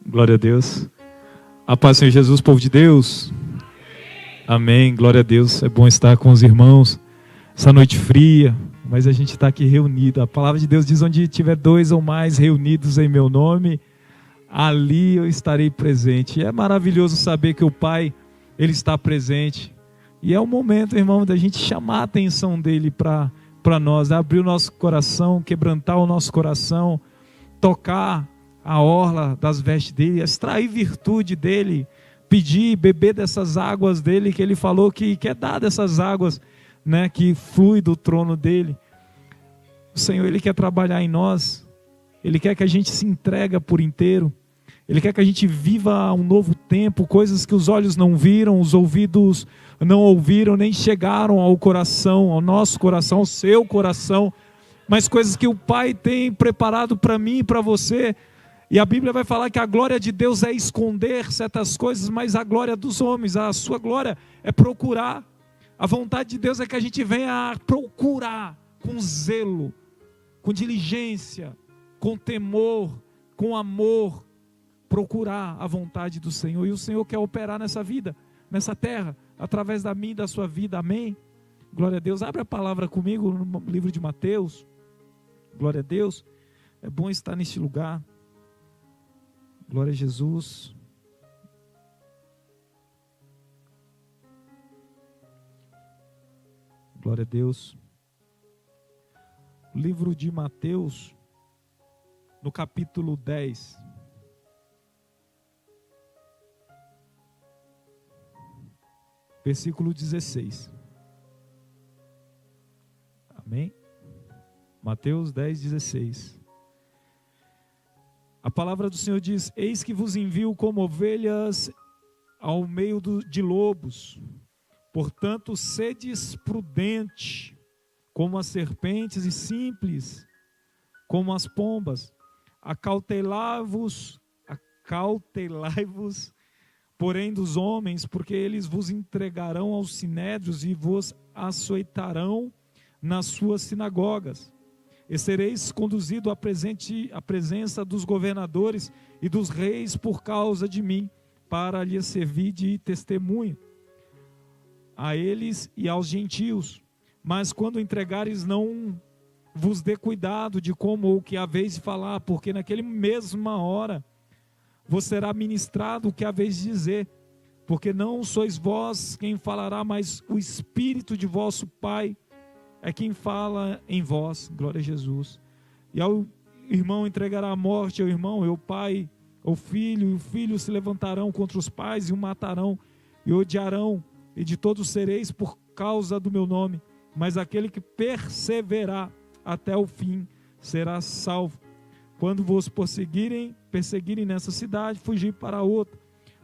Glória a Deus. A paz do Senhor Jesus, povo de Deus. Amém. Glória a Deus. É bom estar com os irmãos. Essa noite fria, mas a gente está aqui reunido. A palavra de Deus diz: onde tiver 2 ou mais reunidos em meu nome, ali eu estarei presente. E é maravilhoso saber que o Pai, Ele está presente. E é o momento, irmão, da gente chamar a atenção dEle para nós, abrir o nosso coração, quebrantar o nosso coração, tocar a orla das vestes dEle, extrair virtude dEle, pedir, beber dessas águas dEle, que Ele falou que quer dar dessas águas, né, que flui do trono dEle. O Senhor, Ele quer trabalhar em nós, Ele quer que a gente se entregue por inteiro, Ele quer que a gente viva um novo tempo, coisas que os olhos não viram, os ouvidos não ouviram, nem chegaram ao coração, ao nosso coração, ao seu coração, mas coisas que o Pai tem preparado para mim e para você. E a Bíblia vai falar que a glória de Deus é esconder certas coisas, mas a glória dos homens, a sua glória é procurar. A vontade de Deus é que a gente venha procurar com zelo, com diligência, com temor, com amor, procurar a vontade do Senhor. E o Senhor quer operar nessa vida, nessa terra, através da minha e da sua vida. Amém? Glória a Deus. Abre a palavra comigo no livro de Mateus. Glória a Deus. É bom estar neste lugar. Glória a Jesus. Glória a Deus. O livro de Mateus, no capítulo 10. Versículo 16. Amém? Mateus 10, 16. A palavra do Senhor diz: eis que vos envio como ovelhas ao meio de lobos. Portanto, sedes prudentes como as serpentes e simples como as pombas. Acautelai-vos, porém, dos homens, porque eles vos entregarão aos sinédrios e vos açoitarão nas suas sinagogas. E sereis conduzido à presença dos governadores e dos reis por causa de mim, para lhes servir de testemunho a eles e aos gentios. Mas quando entregares, não vos dê cuidado de como ou que haveis de falar, porque naquele mesma hora vos será ministrado o que haveis de dizer, porque não sois vós quem falará, mas o Espírito de vosso Pai é quem fala em vós. Glória a Jesus. E ao irmão entregará a morte ao irmão, e ao pai ao filho, e o filho se levantarão contra os pais e o matarão, e odiarão, e de todos sereis por causa do meu nome, mas aquele que perseverar até o fim será salvo. Quando vos perseguirem nessa cidade, fugir para outra,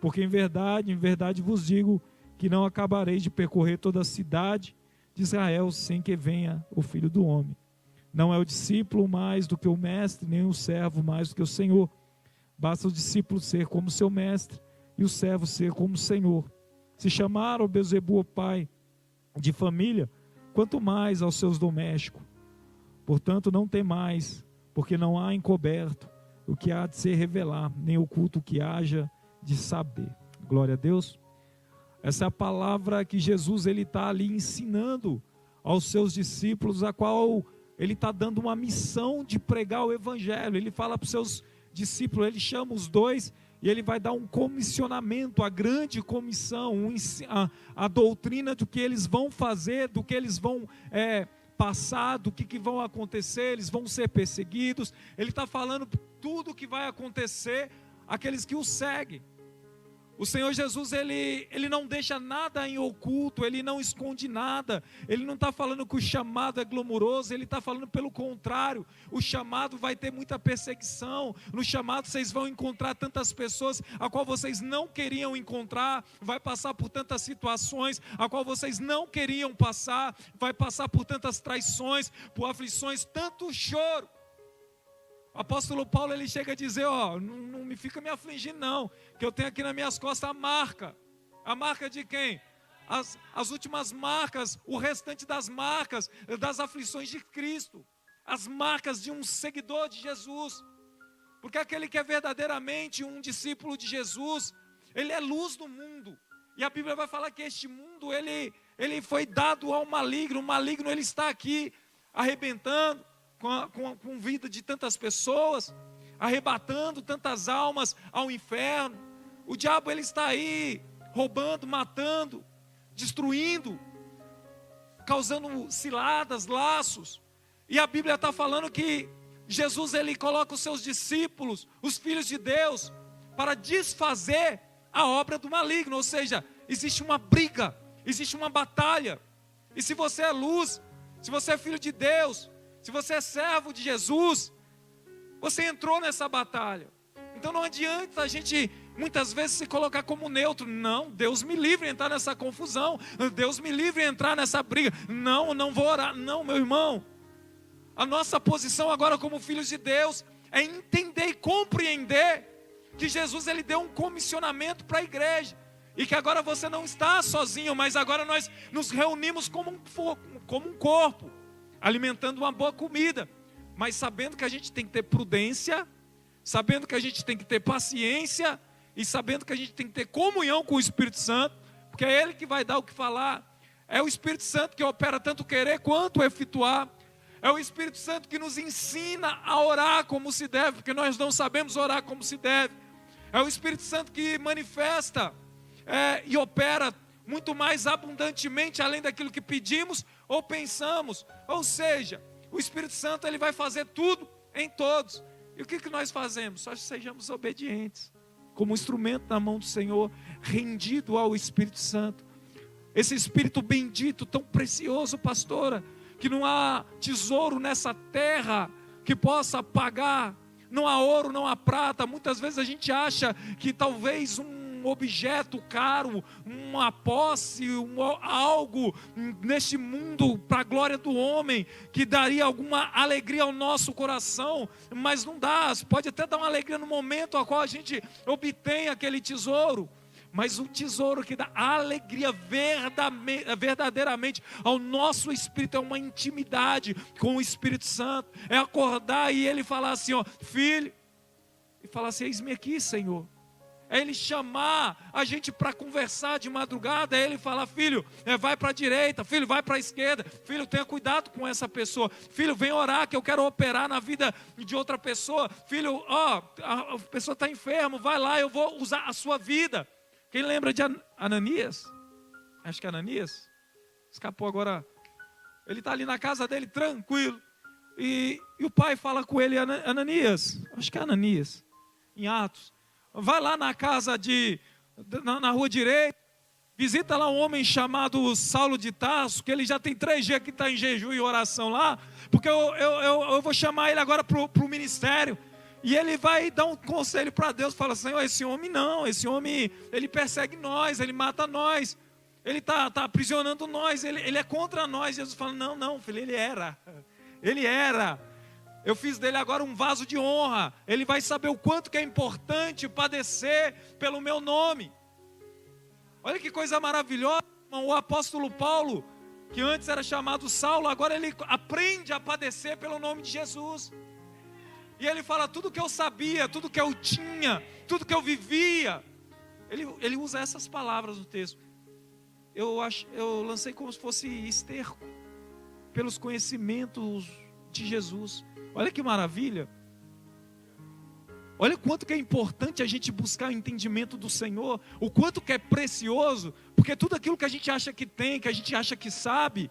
porque em verdade vos digo que não acabareis de percorrer toda a cidade de Israel sem que venha o Filho do Homem. Não é o discípulo mais do que o mestre, nem o servo mais do que o Senhor. Basta o discípulo ser como seu mestre e o servo ser como o Senhor. Se chamaram Beelzebul pai de família, quanto mais aos seus domésticos. Portanto, não temais, porque não há encoberto o que há de se revelar, nem oculto o que haja de saber. Glória a Deus. Essa é a palavra que Jesus está ali ensinando aos seus discípulos, a qual ele está dando uma missão de pregar o evangelho. Ele fala para os seus discípulos, ele chama os dois e ele vai dar um comissionamento, a grande comissão, a doutrina do que eles vão fazer, do que eles vão passar, do que vão acontecer. Eles vão ser perseguidos. Ele está falando tudo o que vai acontecer àqueles que o seguem. O Senhor Jesus, ele não deixa nada em oculto, ele não esconde nada. Ele não está falando que o chamado é glamouroso, ele está falando pelo contrário. O chamado vai ter muita perseguição. No chamado vocês vão encontrar tantas pessoas a qual vocês não queriam encontrar. Vai passar por tantas situações a qual vocês não queriam passar. Vai passar por tantas traições, por aflições, tanto choro. O apóstolo Paulo, ele chega a dizer, não me fica me afligindo não, que eu tenho aqui nas minhas costas a marca de quem? as últimas marcas, o restante das marcas, das aflições de Cristo, as marcas de um seguidor de Jesus. Porque aquele que é verdadeiramente um discípulo de Jesus, ele é luz do mundo. E a Bíblia vai falar que este mundo, ele foi dado ao maligno. O maligno, ele está aqui arrebentando com vida de tantas pessoas, arrebatando tantas almas ao inferno. O diabo, ele está aí roubando, matando, destruindo, causando ciladas, laços. E a Bíblia está falando que Jesus, ele coloca os seus discípulos, os filhos de Deus, para desfazer a obra do maligno. Ou seja, existe uma briga, existe uma batalha. E se você é luz, se você é filho de Deus, se você é servo de Jesus, você entrou nessa batalha. Então não adianta a gente muitas vezes se colocar como neutro. Não, Deus me livre de entrar nessa confusão. Deus me livre de entrar nessa briga. Não vou orar. Não, meu irmão. A nossa posição agora como filhos de Deus é entender e compreender que Jesus, ele deu um comissionamento para a igreja. E que agora você não está sozinho, mas agora nós nos reunimos como um corpo, alimentando uma boa comida, mas sabendo que a gente tem que ter prudência, sabendo que a gente tem que ter paciência, e sabendo que a gente tem que ter comunhão com o Espírito Santo, porque é Ele que vai dar o que falar. É o Espírito Santo que opera tanto querer quanto efetuar. É o Espírito Santo que nos ensina a orar como se deve, porque nós não sabemos orar como se deve. É o Espírito Santo que manifesta e opera muito mais abundantemente além daquilo que pedimos ou pensamos. Ou seja, o Espírito Santo, ele vai fazer tudo em todos. E o que nós fazemos? Só sejamos obedientes, como instrumento na mão do Senhor, rendido ao Espírito Santo. Esse Espírito bendito, tão precioso, pastora, que não há tesouro nessa terra que possa pagar. Não há ouro, não há prata. Muitas vezes a gente acha que talvez um objeto caro, uma posse, algo neste mundo para a glória do homem, que daria alguma alegria ao nosso coração, mas não dá. Pode até dar uma alegria no momento ao qual a gente obtém aquele tesouro, mas o tesouro que dá alegria verdadeiramente ao nosso espírito é uma intimidade com o Espírito Santo. É acordar e ele falar assim, ó, filho, e falar assim, eis-me aqui, Senhor. É ele chamar a gente para conversar de madrugada. É ele falar, filho, vai para a direita, filho, vai para a esquerda, filho, tenha cuidado com essa pessoa, filho, vem orar que eu quero operar na vida de outra pessoa, filho, a pessoa está enferma, vai lá, eu vou usar a sua vida. Quem lembra de Ananias? Acho que é Ananias. Escapou agora. Ele está ali na casa dele, tranquilo. E o pai fala com ele, Ananias. Acho que é Ananias. Em Atos. Vai lá na casa na rua direita. Visita lá um homem chamado Saulo de Tarso, que ele já tem 3 dias que está em jejum e oração lá. Porque eu vou chamar ele agora para o ministério. E ele vai dar um conselho para Deus, fala, Senhor, esse homem não, esse homem, ele persegue nós, ele mata nós, ele está aprisionando nós, ele é contra nós. Jesus fala, não, filho, ele era, eu fiz dele agora um vaso de honra, ele vai saber o quanto que é importante padecer pelo meu nome. Olha que coisa maravilhosa, irmão. O apóstolo Paulo, que antes era chamado Saulo, agora ele aprende a padecer pelo nome de Jesus. E ele fala, tudo que eu sabia, tudo que eu tinha, tudo que eu vivia. Ele usa essas palavras no texto. Eu lancei como se fosse esterco, pelos conhecimentos de Jesus. Olha que maravilha. Olha o quanto que é importante a gente buscar o entendimento do Senhor. O quanto que é precioso. Porque tudo aquilo que a gente acha que tem, que a gente acha que sabe,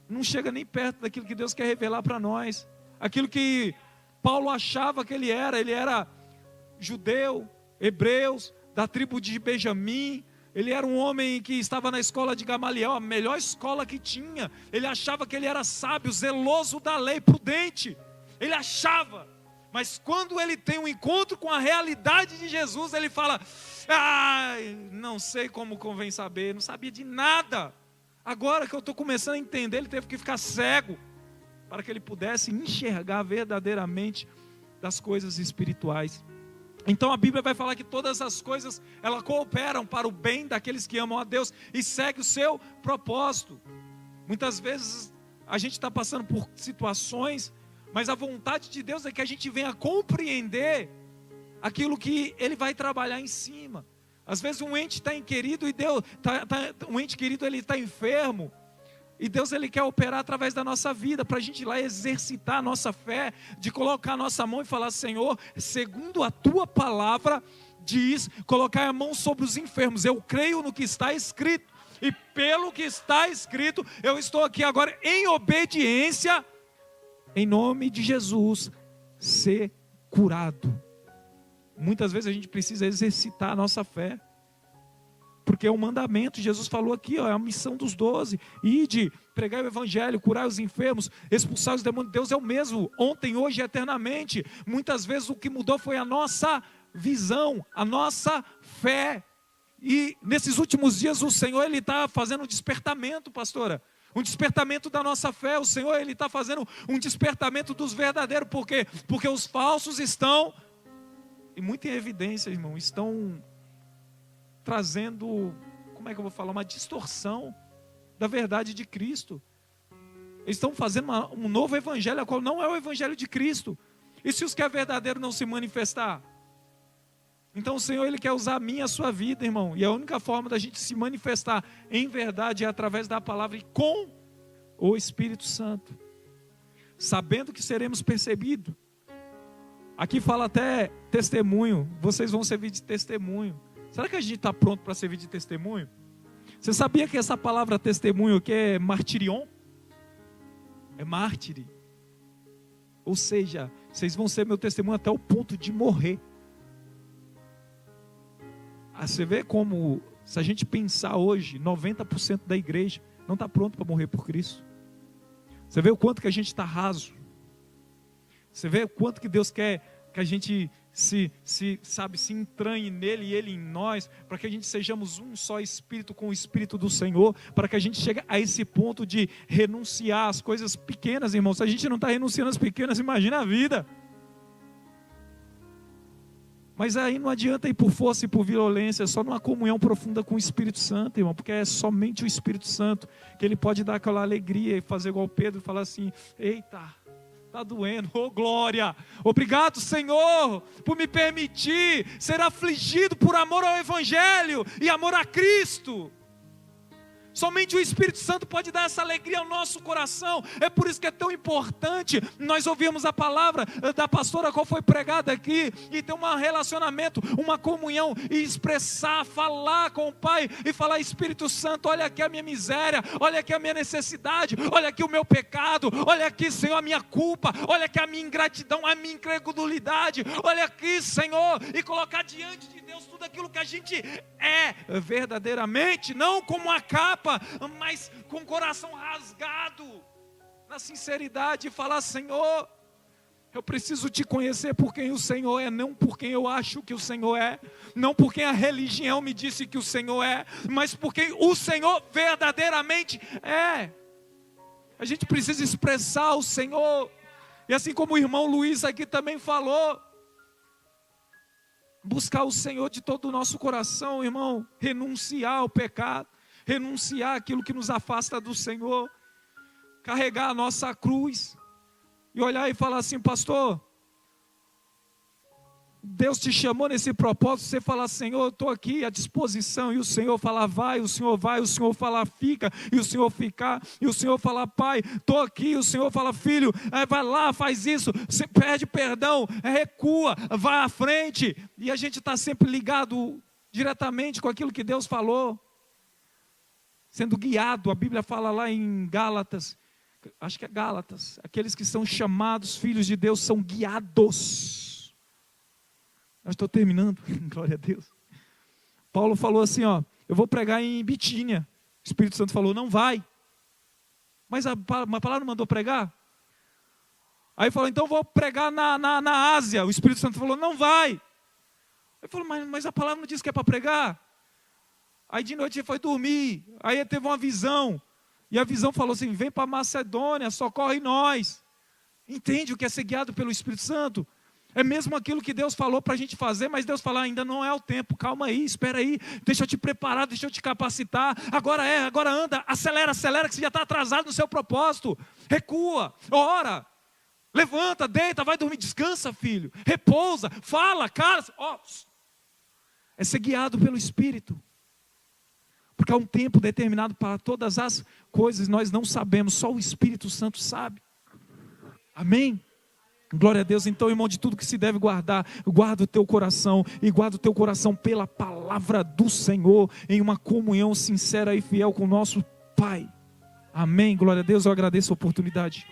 não chega nem perto daquilo que Deus quer revelar para nós. Aquilo que Paulo achava que ele era judeu, hebreus, da tribo de Benjamim. Ele era um homem que estava na escola de Gamaliel, a melhor escola que tinha. Ele achava que ele era sábio, zeloso da lei, prudente. Ele achava. Mas quando ele tem um encontro com a realidade de Jesus, ele fala, não sei como convém saber, não sabia de nada. Agora que eu estou começando a entender, ele teve que ficar cego, para que ele pudesse enxergar verdadeiramente das coisas espirituais. Então a Bíblia vai falar que todas as coisas, elas cooperam para o bem daqueles que amam a Deus e seguem o seu propósito. Muitas vezes a gente está passando por situações, mas a vontade de Deus é que a gente venha compreender aquilo que Ele vai trabalhar em cima. Às vezes um ente está inquirido e um ente querido ele está enfermo. E Deus ele quer operar através da nossa vida, para a gente ir lá exercitar a nossa fé, de colocar a nossa mão e falar: Senhor, segundo a Tua palavra diz, colocar a mão sobre os enfermos. Eu creio no que está escrito, e pelo que está escrito, eu estou aqui agora em obediência, em nome de Jesus, ser curado. Muitas vezes a gente precisa exercitar a nossa fé, porque é um mandamento. Jesus falou aqui, é a missão dos 12: ide, pregai o evangelho, curai os enfermos, expulsar os demônios. Deus é o mesmo, ontem, hoje e eternamente. Muitas vezes o que mudou foi a nossa visão, a nossa fé. E nesses últimos dias o Senhor ele está fazendo um despertamento, pastora, um despertamento da nossa fé. O Senhor ele está fazendo um despertamento dos verdadeiros. Por quê? Porque os falsos estão, e muito em evidência, irmão, estão trazendo, como é que eu vou falar, uma distorção da verdade de Cristo. Eles estão fazendo um novo evangelho, a qual não é o evangelho de Cristo. E se os que é verdadeiro não se manifestar? Então o Senhor ele quer usar a minha e a sua vida, irmão. E a única forma da gente se manifestar em verdade é através da palavra e com o Espírito Santo, sabendo que seremos percebidos. Aqui fala até testemunho. Vocês vão servir de testemunho. Será que a gente está pronto para servir de testemunho? Você sabia que essa palavra testemunho aqui é martirion? É mártire. Ou seja, vocês vão ser meu testemunho até o ponto de morrer. Você vê como, se a gente pensar hoje, 90% da igreja não está pronto para morrer por Cristo. Você vê o quanto que a gente está raso. Você vê o quanto que Deus quer que a gente se entranhe nele e ele em nós, para que a gente sejamos um só espírito com o Espírito do Senhor, para que a gente chegue a esse ponto de renunciar às coisas pequenas, irmão. Se a gente não está renunciando às pequenas, imagina a vida. Mas aí não adianta ir por força e por violência, é só numa comunhão profunda com o Espírito Santo, irmão, porque é somente o Espírito Santo que ele pode dar aquela alegria e fazer igual Pedro e falar assim: eita, está doendo, oh glória, obrigado Senhor, por me permitir ser afligido por amor ao Evangelho e amor a Cristo. Somente o Espírito Santo pode dar essa alegria ao nosso coração. É por isso que é tão importante nós ouvirmos a palavra da pastora qual foi pregada aqui, e ter um relacionamento, uma comunhão, e expressar, falar com o Pai e falar: Espírito Santo, olha aqui a minha miséria, olha aqui a minha necessidade, olha aqui o meu pecado, olha aqui, Senhor, a minha culpa, olha aqui a minha ingratidão, a minha incredulidade, olha aqui, Senhor, e colocar diante de Deus tudo aquilo que a gente é verdadeiramente, não como uma capa, mas com o coração rasgado, na sinceridade, e falar: Senhor, eu preciso te conhecer por quem o Senhor é, não por quem eu acho que o Senhor é, não por quem a religião me disse que o Senhor é, mas por quem o Senhor verdadeiramente é. A gente precisa expressar o Senhor, e assim como o irmão Luiz aqui também falou, buscar o Senhor de todo o nosso coração, irmão, renunciar ao pecado, renunciar aquilo que nos afasta do Senhor, carregar a nossa cruz e olhar e falar assim: pastor, Deus te chamou nesse propósito. Você falar: Senhor, eu estou aqui à disposição, e o Senhor falar: vai, o Senhor vai, o Senhor falar: fica, e o Senhor ficar, e o Senhor falar: pai, estou aqui, e o Senhor fala: filho, vai lá, faz isso, você pede perdão, recua, vai à frente, e a gente está sempre ligado diretamente com aquilo que Deus falou, sendo guiado. A Bíblia fala lá em Gálatas, acho que é Gálatas, aqueles que são chamados filhos de Deus são guiados. Eu estou terminando, glória a Deus. Paulo falou assim: ó, eu vou pregar em Bitínia. O Espírito Santo falou: não vai. Mas a palavra não mandou pregar? Aí falou: então vou pregar na Ásia. O Espírito Santo falou: não vai. Aí falou: mas a palavra não diz que é para pregar? Aí de noite ele foi dormir, aí ele teve uma visão, e a visão falou assim: vem para Macedônia, socorre nós. Entende o que é ser guiado pelo Espírito Santo? É mesmo aquilo que Deus falou para a gente fazer, mas Deus fala, ainda não é o tempo, calma aí, espera aí, deixa eu te preparar, deixa eu te capacitar, agora anda, acelera, que você já está atrasado no seu propósito, recua, ora, levanta, deita, vai dormir, descansa, filho, repousa, fala, cara, é ser guiado pelo Espírito, porque há um tempo determinado para todas as coisas, nós não sabemos, só o Espírito Santo sabe, amém? Glória a Deus. Então, irmão, de tudo que se deve guardar, guarda o teu coração, e guarda o teu coração pela palavra do Senhor, em uma comunhão sincera e fiel com o nosso Pai, amém? Glória a Deus, eu agradeço a oportunidade.